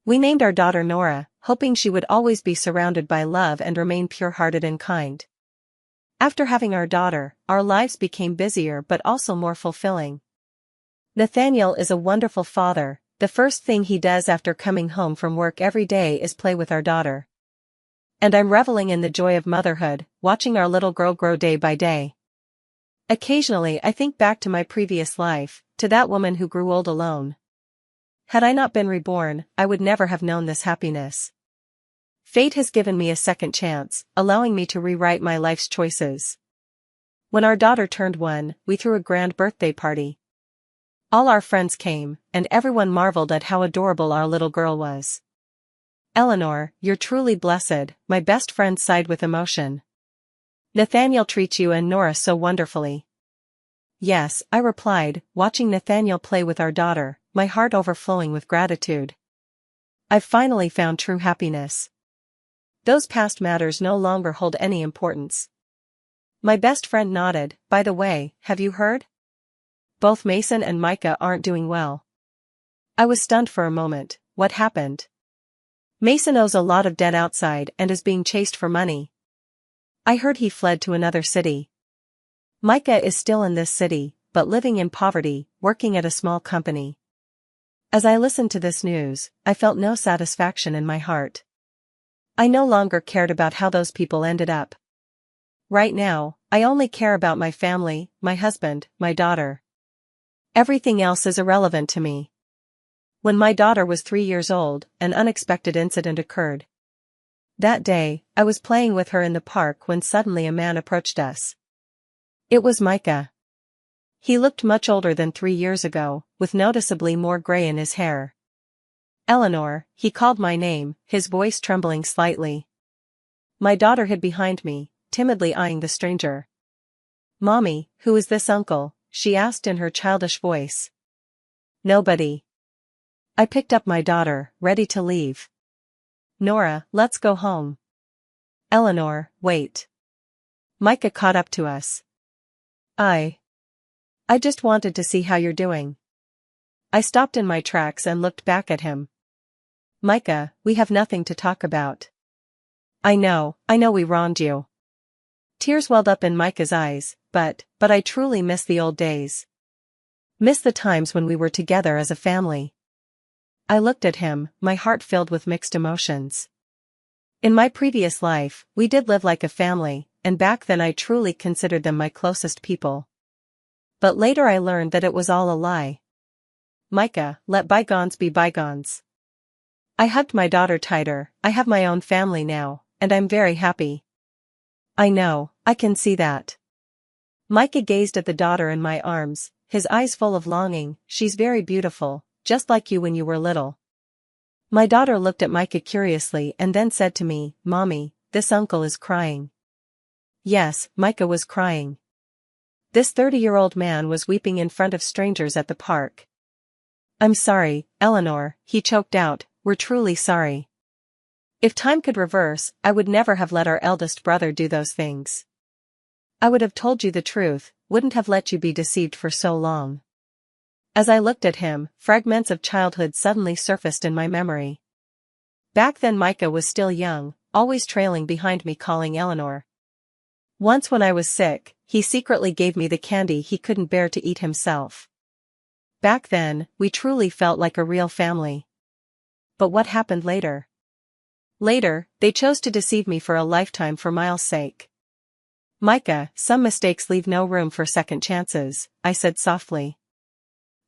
We named our daughter Nora, hoping she would always be surrounded by love and remain pure-hearted and kind. After having our daughter, our lives became busier but also more fulfilling. Nathaniel is a wonderful father. The first thing he does after coming home from work every day is play with our daughter. And I'm reveling in the joy of motherhood, watching our little girl grow day by day. Occasionally I think back to my previous life, to that woman who grew old alone. Had I not been reborn, I would never have known this happiness. Fate has given me a second chance, allowing me to rewrite my life's choices. When our daughter turned 1, we threw a grand birthday party. All our friends came, and everyone marveled at how adorable our little girl was. "Eleanor, you're truly blessed," my best friend sighed with emotion. "Nathaniel treats you and Nora so wonderfully." "Yes," I replied, watching Nathaniel play with our daughter, my heart overflowing with gratitude. "I've finally found true happiness. Those past matters no longer hold any importance." My best friend nodded. "By the way, have you heard? Both Mason and Micah aren't doing well." I was stunned for a moment. What happened? "Mason owes a lot of debt outside and is being chased for money. I heard he fled to another city. Micah is still in this city, but living in poverty, working at a small company." As I listened to this news, I felt no satisfaction in my heart. I no longer cared about how those people ended up. Right now, I only care about my family, my husband, my daughter. Everything else is irrelevant to me. When my daughter was 3 years old, an unexpected incident occurred. That day, I was playing with her in the park when suddenly a man approached us. It was Micah. He looked much older than 3 years ago, with noticeably more gray in his hair. "Eleanor," he called my name, his voice trembling slightly. My daughter hid behind me, timidly eyeing the stranger. "Mommy, who is this uncle?" she asked in her childish voice. "Nobody." I picked up my daughter, ready to leave. "Nora, let's go home." "Eleanor, wait." Micah caught up to us. I just wanted to see how you're doing." I stopped in my tracks and looked back at him. "Micah, we have nothing to talk about." I know we wronged you." Tears welled up in Micah's eyes, but I truly miss the old days. Miss the times when we were together as a family. I looked at him, my heart filled with mixed emotions. In my previous life, we did live like a family, and back then I truly considered them my closest people. But later I learned that it was all a lie. Micah, let bygones be bygones. I hugged my daughter tighter. I have my own family now, and I'm very happy. I know, I can see that. Micah gazed at the daughter in my arms, his eyes full of longing. She's very beautiful, just like you when you were little. My daughter looked at Micah curiously and then said to me, Mommy, this uncle is crying. Yes, Micah was crying. This 30-year-old man was weeping in front of strangers at the park. I'm sorry, Eleanor, he choked out, we're truly sorry. If time could reverse, I would never have let our eldest brother do those things. I would have told you the truth, wouldn't have let you be deceived for so long. As I looked at him, fragments of childhood suddenly surfaced in my memory. Back then Micah was still young, always trailing behind me calling Eleanor. Once when I was sick, he secretly gave me the candy he couldn't bear to eat himself. Back then, we truly felt like a real family. But what happened later? Later, they chose to deceive me for a lifetime for Miles' sake. Micah, some mistakes leave no room for second chances, I said softly.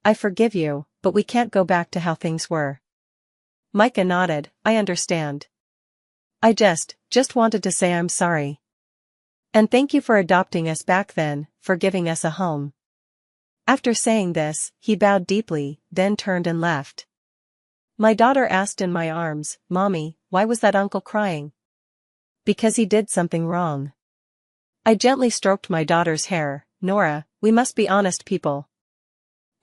I forgive you, but we can't go back to how things were. Micah nodded, I understand. I just wanted to say I'm sorry. And thank you for adopting us back then, for giving us a home. After saying this, he bowed deeply, then turned and left. My daughter asked in my arms, Mommy, why was that uncle crying? Because he did something wrong. I gently stroked my daughter's hair. Nora, we must be honest people.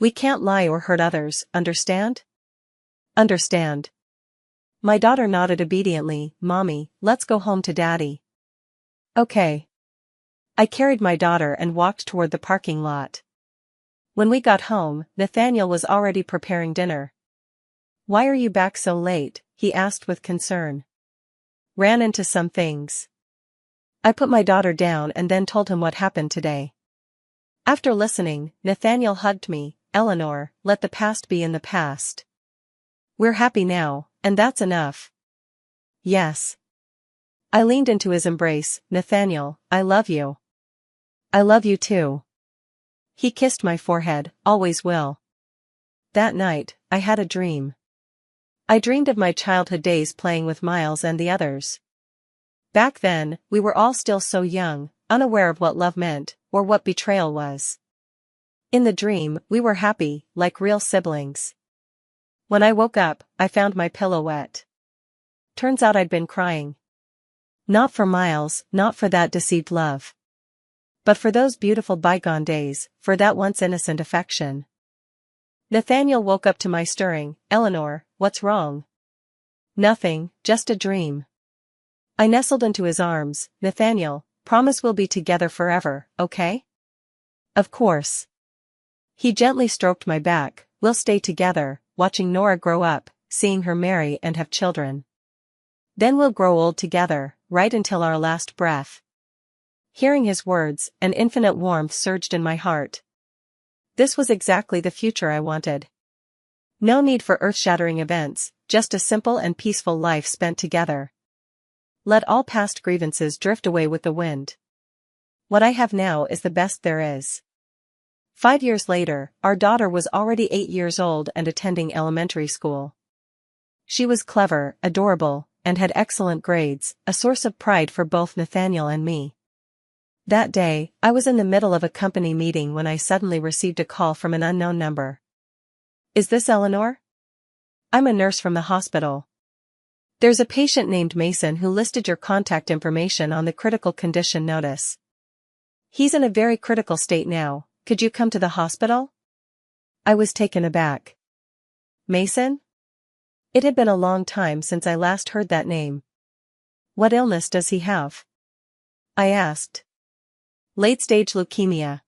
We can't lie or hurt others, understand? Understand. My daughter nodded obediently. Mommy, let's go home to Daddy. Okay. I carried my daughter and walked toward the parking lot. When we got home, Nathaniel was already preparing dinner. Why are you back so late? He asked with concern. Ran into some things. I put my daughter down and then told him what happened today. After listening, Nathaniel hugged me. Eleanor, let the past be in the past. We're happy now, and that's enough. Yes. I leaned into his embrace. Nathaniel, I love you. I love you too. He kissed my forehead, always will. That night, I had a dream. I dreamed of my childhood days playing with Miles and the others. Back then, we were all still so young, unaware of what love meant, or what betrayal was. In the dream, we were happy, like real siblings. When I woke up, I found my pillow wet. Turns out I'd been crying. Not for Miles, not for that deceived love. But for those beautiful bygone days, for that once innocent affection. Nathaniel woke up to my stirring. Eleanor, what's wrong? Nothing, just a dream. I nestled into his arms. Nathaniel, promise we'll be together forever, okay? Of course. He gently stroked my back. We'll stay together, watching Nora grow up, seeing her marry and have children. Then we'll grow old together, right until our last breath. Hearing his words, an infinite warmth surged in my heart. This was exactly the future I wanted. No need for earth-shattering events, just a simple and peaceful life spent together. Let all past grievances drift away with the wind. What I have now is the best there is. 5 years later, our daughter was already 8 years old and attending elementary school. She was clever, adorable, and had excellent grades, a source of pride for both Nathaniel and me. That day, I was in the middle of a company meeting when I suddenly received a call from an unknown number. Is this Eleanor? I'm a nurse from the hospital. There's a patient named Mason who listed your contact information on the critical condition notice. He's in a very critical state now. Could you come to the hospital? I was taken aback. Mason? It had been a long time since I last heard that name. What illness does he have? I asked. Late-stage leukemia.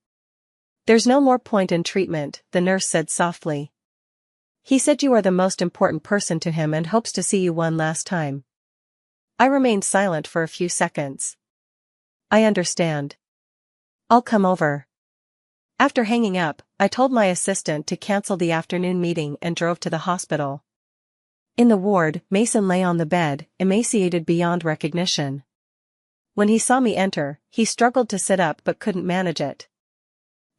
There's no more point in treatment, the nurse said softly. He said you are the most important person to him and hopes to see you one last time. I remained silent for a few seconds. I understand. I'll come over. After hanging up, I told my assistant to cancel the afternoon meeting and drove to the hospital. In the ward, Mason lay on the bed, emaciated beyond recognition. When he saw me enter, he struggled to sit up but couldn't manage it.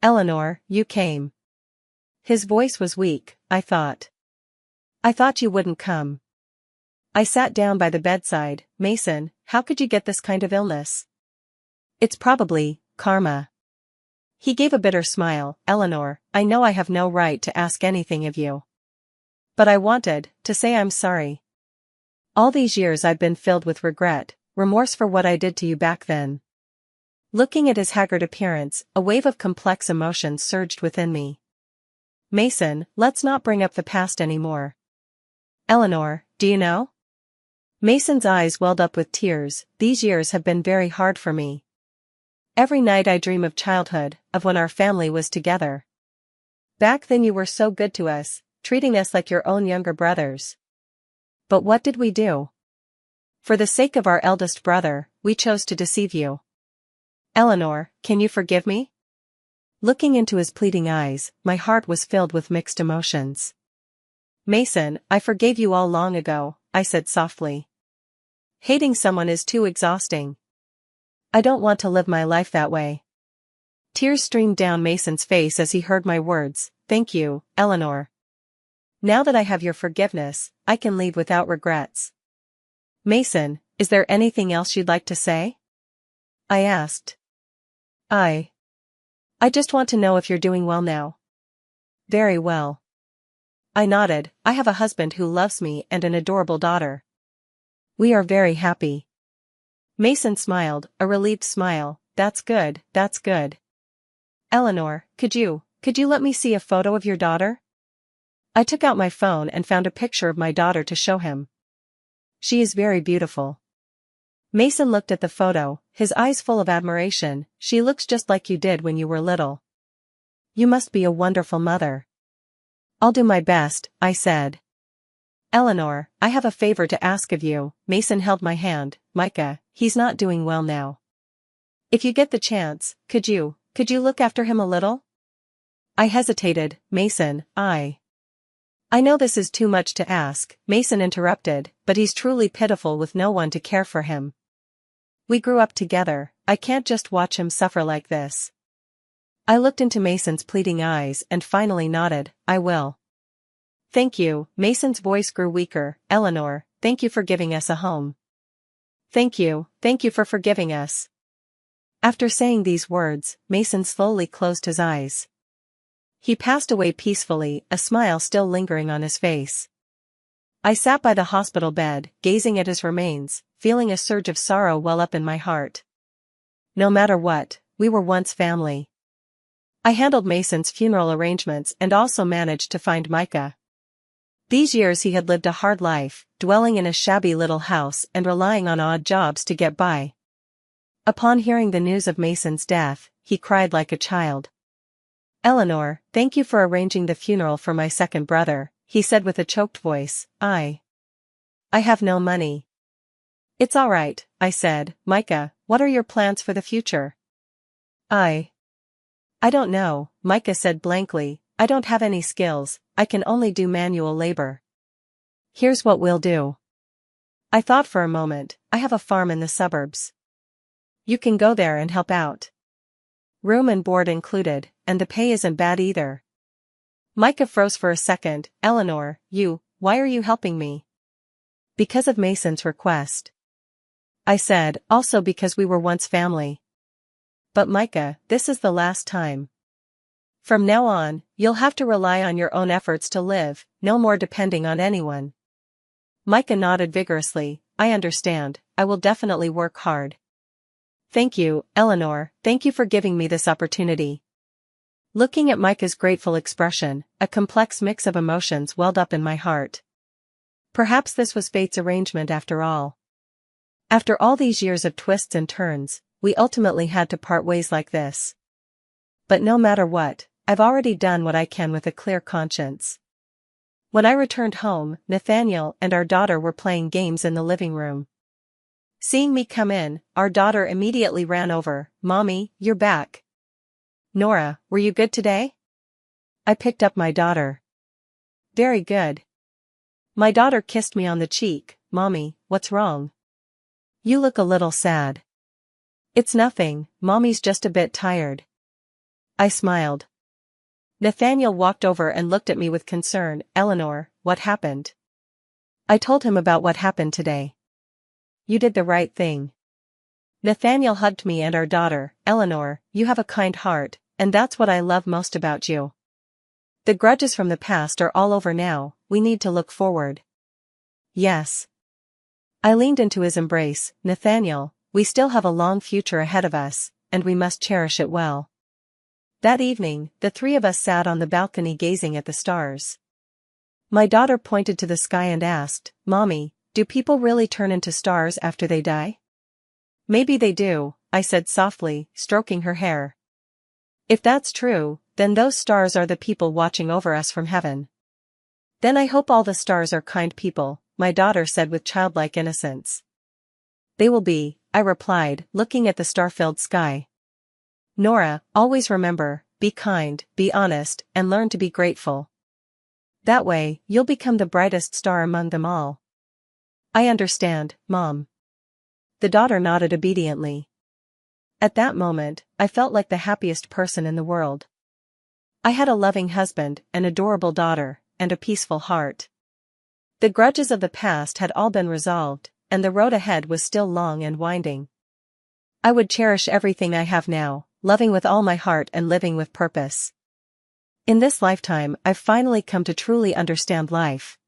"Eleanor, you came." His voice was weak, I thought. "I thought you wouldn't come." I sat down by the bedside. "Mason, how could you get this kind of illness?" "It's probably karma." He gave a bitter smile. "Eleanor, I know I have no right to ask anything of you. But I wanted to say I'm sorry. All these years I've been filled with regret, remorse for what I did to you back then." Looking at his haggard appearance, a wave of complex emotions surged within me. "Mason, let's not bring up the past anymore." "Eleanor, do you know?" Mason's eyes welled up with tears. "These years have been very hard for me. Every night I dream of childhood, of when our family was together. Back then you were so good to us, treating us like your own younger brothers. But what did we do? For the sake of our eldest brother, we chose to deceive you. Eleanor, can you forgive me?" Looking into his pleading eyes, my heart was filled with mixed emotions. "Mason, I forgave you all long ago," I said softly. "Hating someone is too exhausting. I don't want to live my life that way." Tears streamed down Mason's face as he heard my words. "Thank you, Eleanor. Now that I have your forgiveness, I can leave without regrets." "Mason, is there anything else you'd like to say?" I asked. I just want to know if you're doing well now." "Very well." I nodded. "I have a husband who loves me and an adorable daughter. We are very happy." Mason smiled, a relieved smile. That's good, that's good. "Eleanor, could you let me see a photo of your daughter?" I took out my phone and found a picture of my daughter to show him. "She is very beautiful." Mason looked at the photo, his eyes full of admiration. "She looks just like you did when you were little. You must be a wonderful mother." "I'll do my best," I said. "Eleanor, I have a favor to ask of you." Mason held my hand. "Micah, he's not doing well now. If you get the chance, could you look after him a little?" I hesitated. "Mason, I know this is too much to ask," Mason interrupted, "but he's truly pitiful with no one to care for him. We grew up together, I can't just watch him suffer like this." I looked into Mason's pleading eyes and finally nodded. "I will." "Thank you." Mason's voice grew weaker. "Eleanor, thank you for giving us a home. Thank you for forgiving us." After saying these words, Mason slowly closed his eyes. He passed away peacefully, a smile still lingering on his face. I sat by the hospital bed, gazing at his remains, feeling a surge of sorrow well up in my heart. No matter what, we were once family. I handled Mason's funeral arrangements and also managed to find Micah. These years he had lived a hard life, dwelling in a shabby little house and relying on odd jobs to get by. Upon hearing the news of Mason's death, he cried like a child. "Eleanor, thank you for arranging the funeral for my second brother," he said with a choked voice. I have no money." "It's all right," I said. "Micah, what are your plans for the future?" I don't know," Micah said blankly. "I don't have any skills, I can only do manual labor. Here's what we'll do." I thought for a moment. "I have a farm in the suburbs. You can go there and help out. Room and board included, and the pay isn't bad either." Micah froze for a second. "Eleanor, why are you helping me?" "Because of Mason's request," I said, "also because we were once family." "But Micah, this is the last time. From now on, you'll have to rely on your own efforts to live, no more depending on anyone." Micah nodded vigorously. "I understand, I will definitely work hard." "Thank you, Eleanor, thank you for giving me this opportunity." Looking at Micah's grateful expression, a complex mix of emotions welled up in my heart. Perhaps this was fate's arrangement after all. After all these years of twists and turns, we ultimately had to part ways like this. But no matter what, I've already done what I can with a clear conscience. When I returned home, Nathaniel and our daughter were playing games in the living room. Seeing me come in, our daughter immediately ran over. "Mommy, you're back. Nora, were you good today?" I picked up my daughter. "Very good. My daughter kissed me on the cheek. Mommy, what's wrong? You look a little sad. It's nothing, Mommy's just a bit tired. I smiled. Nathaniel walked over and looked at me with concern. Eleanor, what happened? I told him about what happened today. You did the right thing. Nathaniel hugged me and our daughter. Eleanor, you have a kind heart, and that's what I love most about you. The grudges from the past are all over now, we need to look forward. Yes. I leaned into his embrace. Nathaniel, we still have a long future ahead of us, and we must cherish it well. That evening, the three of us sat on the balcony gazing at the stars. My daughter pointed to the sky and asked, Mommy, do people really turn into stars after they die? Maybe they do, I said softly, stroking her hair. If that's true, then those stars are the people watching over us from heaven. Then I hope all the stars are kind people, my daughter said with childlike innocence. They will be, I replied, looking at the star-filled sky. Nora, always remember, be kind, be honest, and learn to be grateful. That way, you'll become the brightest star among them all. I understand, Mom. The daughter nodded obediently. At that moment, I felt like the happiest person in the world. I had a loving husband, an adorable daughter, and a peaceful heart. The grudges of the past had all been resolved, and the road ahead was still long and winding. I would cherish everything I have now, loving with all my heart and living with purpose. In this lifetime, I've finally come to truly understand life.